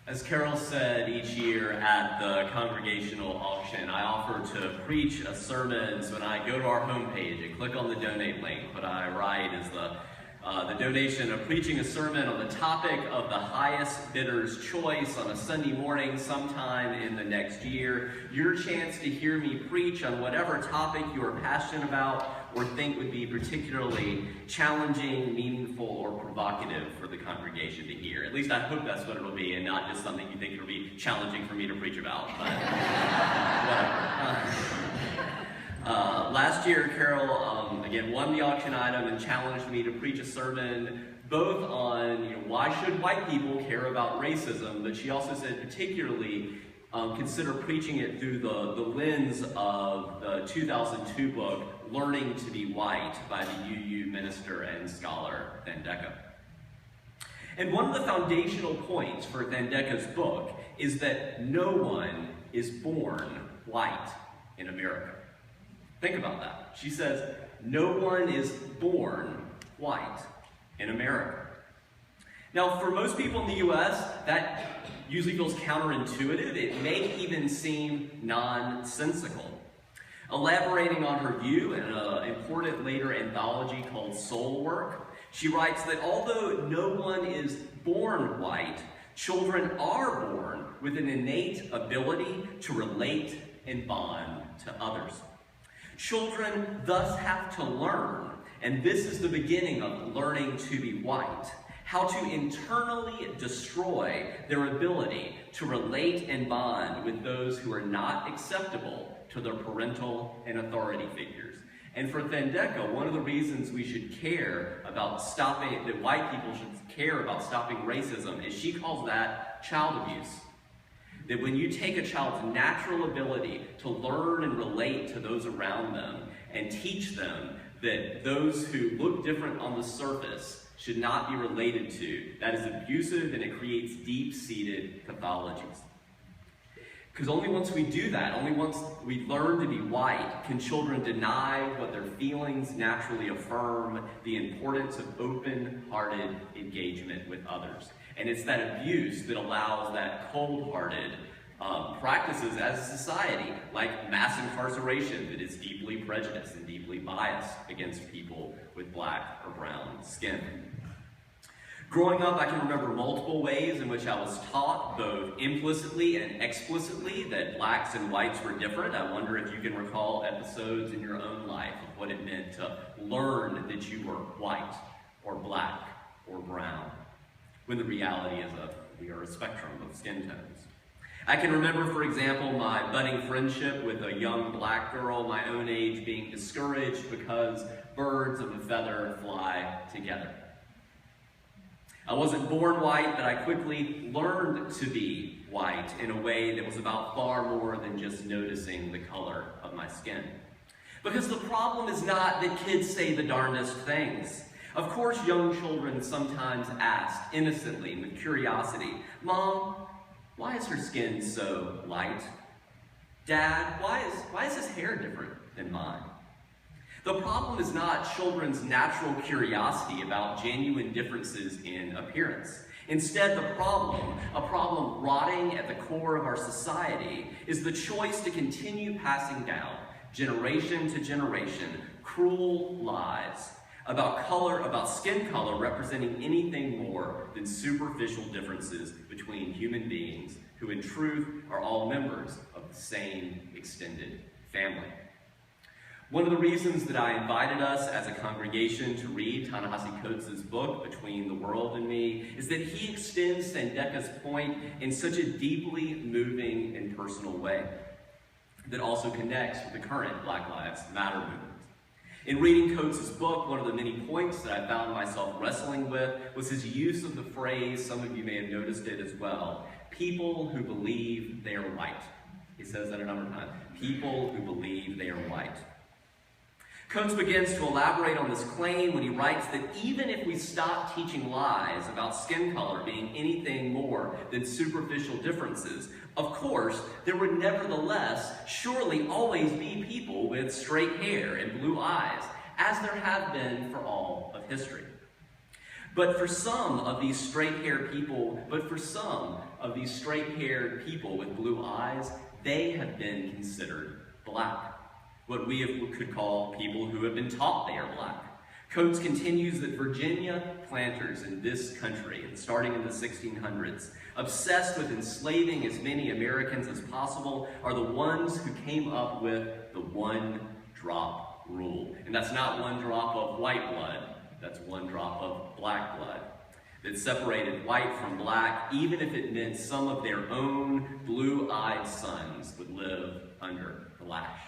As Carol said, each year at the congregational auction, I offer to preach a sermon. So when I go to our homepage and click on the donate link, what I write is the donation of preaching a sermon on the topic of the highest bidder's choice on a Sunday morning sometime in the next year. Your chance to hear me preach on whatever topic you are passionate about or think would be particularly challenging, meaningful, or provocative for the congregation to hear. At least I hope that's what it'll be, and not just something you think it'll be challenging for me to preach about. But whatever. Last year, Carol, again, won the auction item and challenged me to preach a sermon both on why should white people care about racism, but she also said particularly consider preaching it through the lens of the 2002 book, Learning to be White, by the UU minister and scholar Thandeka. And one of the foundational points for Thandeka's book is that no one is born white in America. Think about that. She says, no one is born white in America. Now, for most people in the U.S., that usually feels counterintuitive. It may even seem nonsensical. Elaborating on her view in an important later anthology called Soul Work, she writes that although no one is born white, children are born with an innate ability to relate and bond to others. Children thus have to learn, and this is the beginning of learning to be white, how to internally destroy their ability to relate and bond with those who are not acceptable to their parental and authority figures. And for Thandeka, one of the reasons we should care about stopping, that white people should care about stopping racism, is she calls that child abuse. That when you take a child's natural ability to learn and relate to those around them and teach them that those who look different on the surface should not be related to, that is abusive and it creates deep-seated pathologies. Because only once we do that, only once we learn to be white, can children deny what their feelings naturally affirm, the importance of open-hearted engagement with others. And it's that abuse that allows that cold-hearted practices as a society, like mass incarceration that is deeply prejudiced and deeply biased against people with black or brown skin. Growing up, I can remember multiple ways in which I was taught, both implicitly and explicitly, that blacks and whites were different. I wonder if you can recall episodes in your own life of what it meant to learn that you were white or black or brown, when the reality is we are a spectrum of skin tones. I can remember, for example, my budding friendship with a young black girl my own age being discouraged because birds of a feather fly together. I wasn't born white, but I quickly learned to be white in a way that was about far more than just noticing the color of my skin. Because the problem is not that kids say the darndest things. Of course, young children sometimes ask innocently and with curiosity, "Mom, why is her skin so light? Dad, why is his hair different than mine?" The problem is not children's natural curiosity about genuine differences in appearance. Instead, a problem rotting at the core of our society, is the choice to continue passing down, generation to generation, cruel lies about skin color representing anything more than superficial differences between human beings who in truth are all members of the same extended family. One of the reasons that I invited us as a congregation to read Ta-Nehisi Coates' book, Between the World and Me, is that he extends Thandeka's point in such a deeply moving and personal way that also connects with the current Black Lives Matter movement. In reading Coates' book, one of the many points that I found myself wrestling with was his use of the phrase, some of you may have noticed it as well, people who believe they are white. He says that a number of times, people who believe they are white. Coates begins to elaborate on this claim when he writes that even if we stop teaching lies about skin color being anything more than superficial differences, of course, there would nevertheless surely always be people with straight hair and blue eyes, as there have been for all of history. But for some of these straight-haired people with blue eyes, they have been considered black. What we could call people who have been taught they are black. Coates continues that Virginia planters in this country, starting in the 1600s, obsessed with enslaving as many Americans as possible, are the ones who came up with the one-drop rule. And that's not one drop of white blood, that's one drop of black blood. That separated white from black, even if it meant some of their own blue-eyed sons would live under the lash.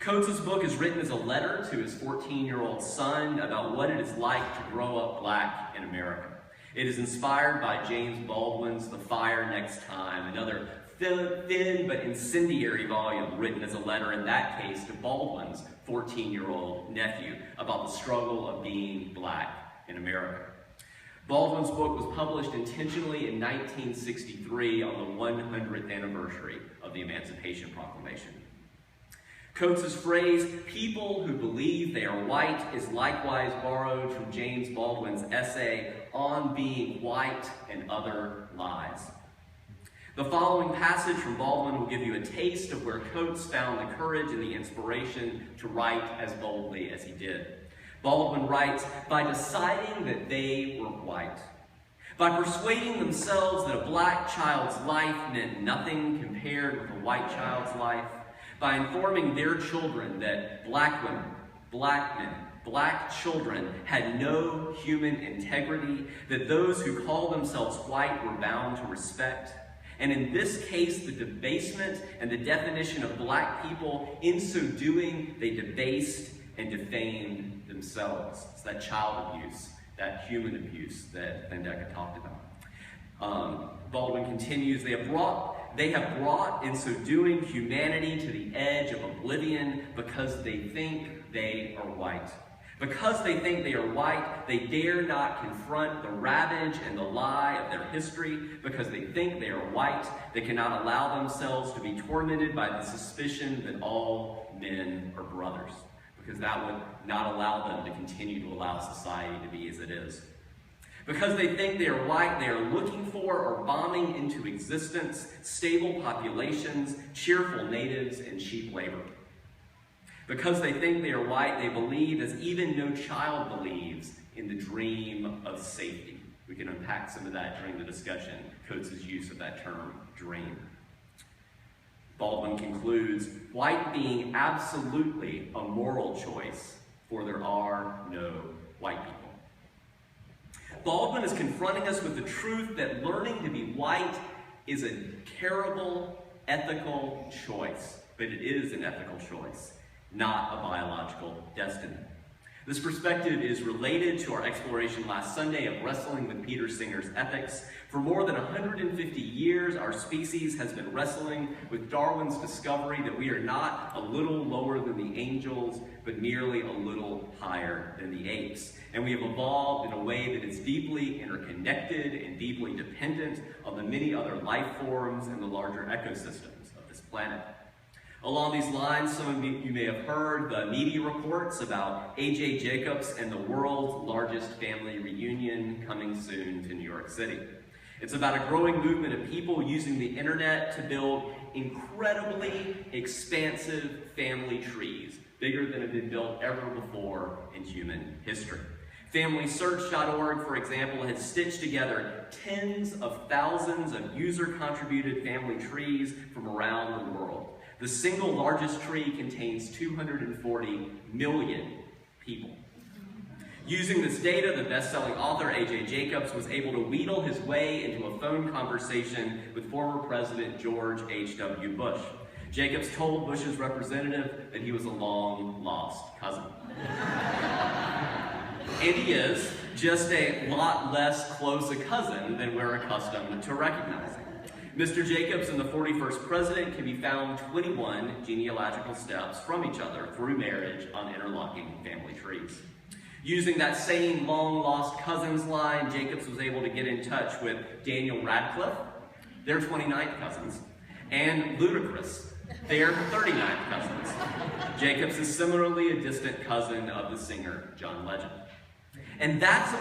Coates' book is written as a letter to his 14-year-old son about what it is like to grow up black in America. It is inspired by James Baldwin's The Fire Next Time, another thin but incendiary volume written as a letter, in that case, to Baldwin's 14-year-old nephew about the struggle of being black in America. Baldwin's book was published intentionally in 1963 on the 100th anniversary of the Emancipation Proclamation. Coates' phrase, "people who believe they are white," is likewise borrowed from James Baldwin's essay, On Being White and Other Lies. The following passage from Baldwin will give you a taste of where Coates found the courage and the inspiration to write as boldly as he did. Baldwin writes, "By deciding that they were white, by persuading themselves that a black child's life meant nothing compared with a white child's life, by informing their children that black women, black men, black children had no human integrity, that those who call themselves white were bound to respect, and in this case the debasement and the definition of black people, in so doing they debased and defamed themselves." It's that child abuse, that human abuse that Van Dyke talked about. Baldwin continues, they have brought, in so doing, humanity to the edge of oblivion because they think they are white. Because they think they are white, they dare not confront the ravage and the lie of their history. Because they think they are white, they cannot allow themselves to be tormented by the suspicion that all men are brothers. Because that would not allow them to continue to allow society to be as it is. Because they think they are white, they are looking for or bombing into existence stable populations, cheerful natives, and cheap labor. Because they think they are white, they believe, as even no child believes, in the dream of safety. We can unpack some of that during the discussion, Coates' use of that term, dream. Baldwin concludes, white being absolutely a moral choice, for there are no white people. Baldwin is confronting us with the truth that learning to be white is a terrible ethical choice, but it is an ethical choice, not a biological destiny. This perspective is related to our exploration last Sunday of wrestling with Peter Singer's ethics. For more than 150 years, our species has been wrestling with Darwin's discovery that we are not a little lower than the angels, but merely a little higher than the apes. And we have evolved in a way that is deeply interconnected and deeply dependent on the many other life forms and the larger ecosystems of this planet. Along these lines, some of you may have heard the media reports about A.J. Jacobs and the world's largest family reunion coming soon to New York City. It's about a growing movement of people using the internet to build incredibly expansive family trees, bigger than have been built ever before in human history. FamilySearch.org, for example, has stitched together tens of thousands of user-contributed family trees from around the world. The single largest tree contains 240 million people. Using this data, the best-selling author A.J. Jacobs was able to wheedle his way into a phone conversation with former President George H.W. Bush. Jacobs told Bush's representative that he was a long-lost cousin. And he is, just a lot less close a cousin than we're accustomed to recognizing. Mr. Jacobs and the 41st president can be found 21 genealogical steps from each other through marriage on interlocking family trees. Using that same long-lost cousins line, Jacobs was able to get in touch with Daniel Radcliffe, their 29th cousins, and Ludacris, their 39th cousins. Jacobs is similarly a distant cousin of the singer John Legend. And that's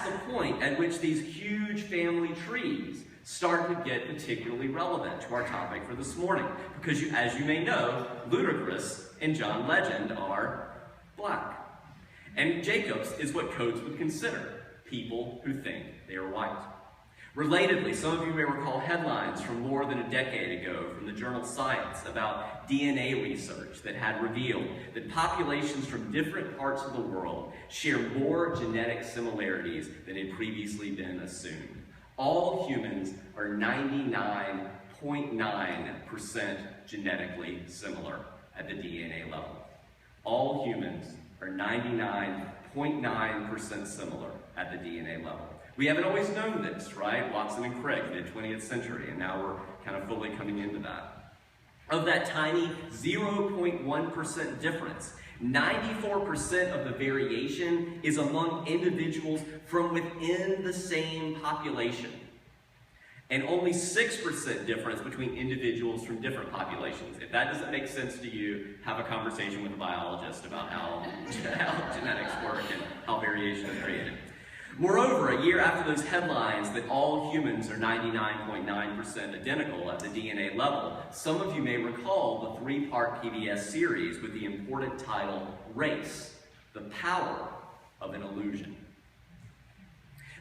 the point at which these huge family trees start to get particularly relevant to our topic for this morning. Because as you may know, Ludicrous and John Legend are black. And Jacobs is what Coates would consider people who think they are white. Relatedly, some of you may recall headlines from more than a decade ago from the journal Science about DNA research that had revealed that populations from different parts of the world share more genetic similarities than had previously been assumed. All humans are 99.9% genetically similar at the DNA level. All humans are 99.9% similar at the DNA level. We haven't always known this, right? Watson and Craig, mid-20th century, and now we're kind of fully coming into that. Of that tiny 0.1% difference, 94% of the variation is among individuals from within the same population. And only 6% difference between individuals from different populations. If that doesn't make sense to you, have a conversation with a biologist about how genetics work and how variation is created. Moreover, a year after those headlines that all humans are 99.9% identical at the DNA level, some of you may recall the 3-part PBS series with the important title, Race, the Power of an Illusion.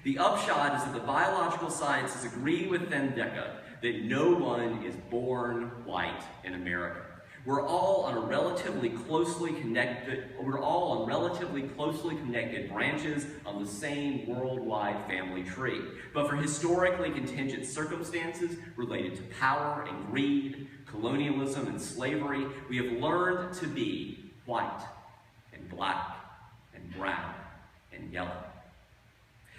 The upshot is that the biological sciences agree with Frederick that no one is born white in America. We're all on relatively closely connected branches of the same worldwide family tree. But for historically contingent circumstances related to power and greed, colonialism and slavery, we have learned to be white and black and brown and yellow.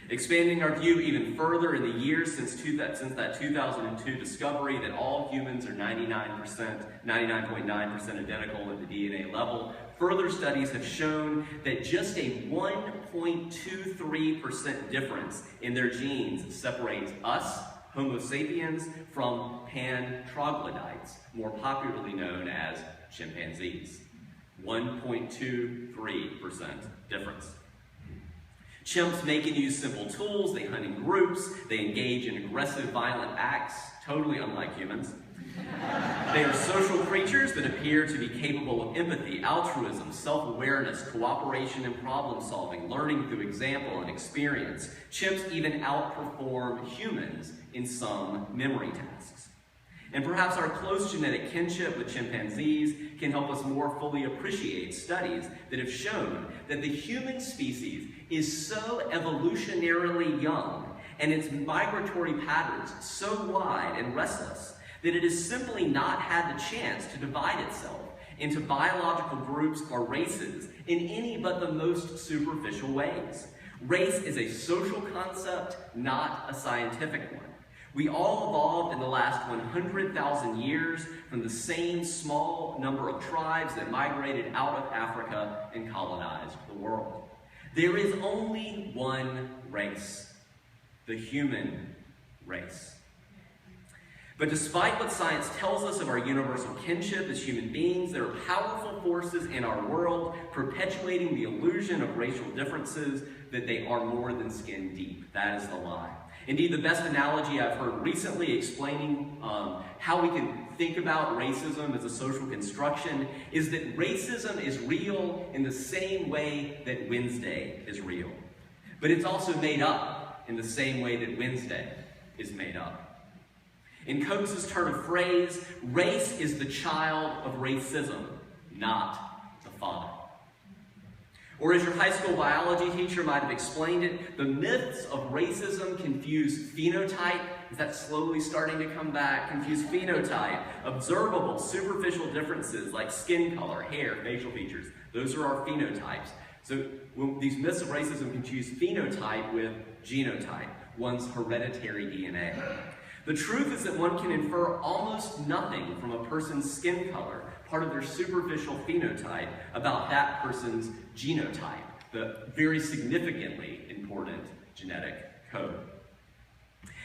Expanding our view even further in the years since that 2002 discovery that all humans are 99.9% identical at the DNA level, further studies have shown that just a 1.23% difference in their genes separates us, Homo sapiens, from pan-troglodytes, more popularly known as chimpanzees. 1.23% difference. Chimps make and use simple tools, they hunt in groups, they engage in aggressive, violent acts, totally unlike humans. They are social creatures that appear to be capable of empathy, altruism, self-awareness, cooperation and problem-solving, learning through example and experience. Chimps even outperform humans in some memory tasks. And perhaps our close genetic kinship with chimpanzees can help us more fully appreciate studies that have shown that the human species is so evolutionarily young and its migratory patterns so wide and restless that it has simply not had the chance to divide itself into biological groups or races in any but the most superficial ways. Race is a social concept, not a scientific one. We all evolved in the last 100,000 years from the same small number of tribes that migrated out of Africa and colonized the world. There is only one race, the human race. But despite what science tells us of our universal kinship as human beings, there are powerful forces in our world perpetuating the illusion of racial differences that they are more than skin deep. That is the lie. Indeed, the best analogy I've heard recently explaining how we can think about racism as a social construction is that racism is real in the same way that Wednesday is real. But it's also made up in the same way that Wednesday is made up. In Coates' turn of phrase, race is the child of racism, not the father. Or as your high school biology teacher might have explained it, the myths of racism confuse phenotype, is that slowly starting to come back? Confuse phenotype, observable, superficial differences like skin color, hair, facial features. Those are our phenotypes. So these myths of racism confuse phenotype with genotype, one's hereditary DNA. The truth is that one can infer almost nothing from a person's skin color, part of their superficial phenotype, about that person's genotype, the very significantly important genetic code.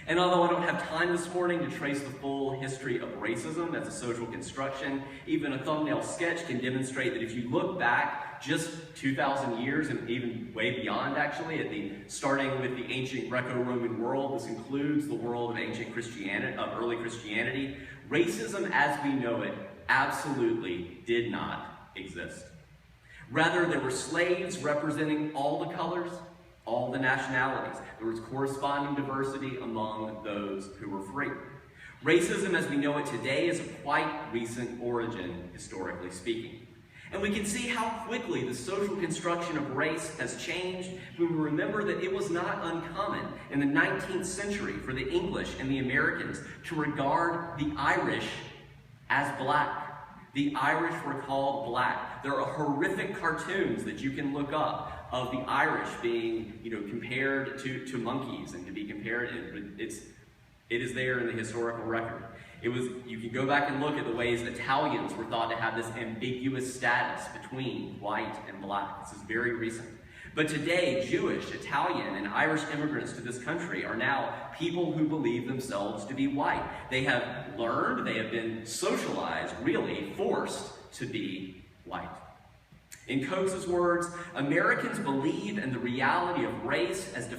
And although I don't have time this morning to trace the full history of racism as a social construction, even a thumbnail sketch can demonstrate that if you look back just 2,000 years and even way beyond actually, starting with the ancient Greco-Roman world, this includes the world of ancient Christianity, of early Christianity, racism as we know it absolutely did not exist. Rather, there were slaves representing all the colors, all the nationalities. There was corresponding diversity among those who were free. Racism as we know it today is of quite recent origin, historically speaking. And we can see how quickly the social construction of race has changed when we remember that it was not uncommon in the 19th century for the English and the Americans to regard the Irish as black. The Irish were called black. There are horrific cartoons that you can look up of the Irish being, compared to monkeys and to be compared. It is there in the historical record. You can go back and look at the ways Italians were thought to have this ambiguous status between white and black. This is very recent. But today, Jewish, Italian, and Irish immigrants to this country are now people who believe themselves to be white. They have learned, they have been socialized, really forced to be white. In Coates' words, Americans believe in the reality of race as a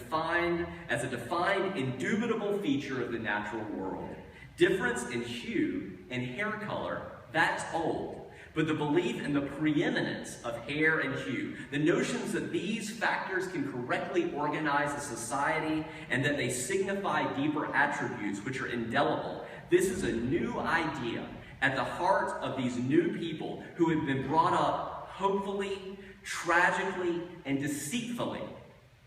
defined, indubitable feature of the natural world. Difference in hue and hair color, that's old. But the belief in the preeminence of hair and hue, the notions that these factors can correctly organize a society and that they signify deeper attributes which are indelible, this is a new idea at the heart of these new people who have been brought up hopefully, tragically, and deceitfully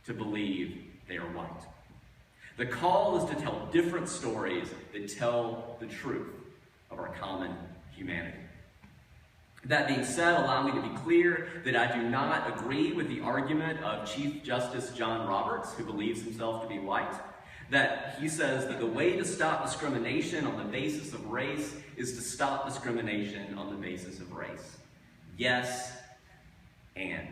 to believe they are white. The call is to tell different stories that tell the truth of our common humanity. That being said, allow me to be clear that I do not agree with the argument of Chief Justice John Roberts, who believes himself to be white, that he says that the way to stop discrimination on the basis of race is to stop discrimination on the basis of race. Yes, and.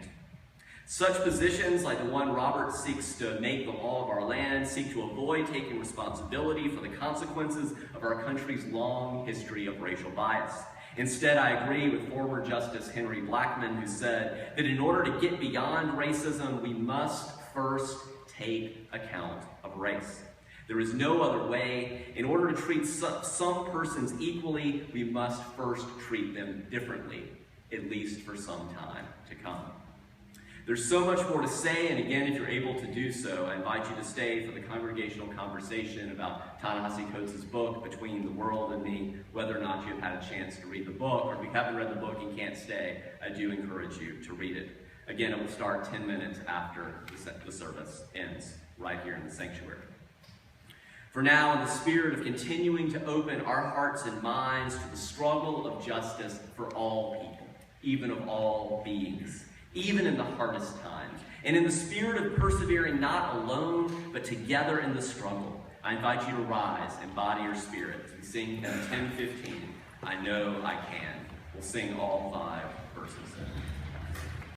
Such positions like the one Roberts seeks to make the law of our land seek to avoid taking responsibility for the consequences of our country's long history of racial bias. Instead, I agree with former Justice Henry Blackmun, who said that in order to get beyond racism, we must first take account of race. There is no other way. In order to treat some persons equally, we must first treat them differently, at least for some time to come. There's so much more to say, and again, if you're able to do so, I invite you to stay for the congregational conversation about Ta-Nehisi Coates' book, Between the World and Me. Whether or not you have had a chance to read the book, or if you haven't read the book and can't stay, I do encourage you to read it. Again, it will start 10 minutes after the service ends, right here in the sanctuary. For now, in the spirit of continuing to open our hearts and minds to the struggle of justice for all people, even of all beings, even in the hardest times, and in the spirit of persevering not alone, but together in the struggle, I invite you to rise and body your spirit as we sing hymn 1015, I Know I Can. We'll sing all 5 verses.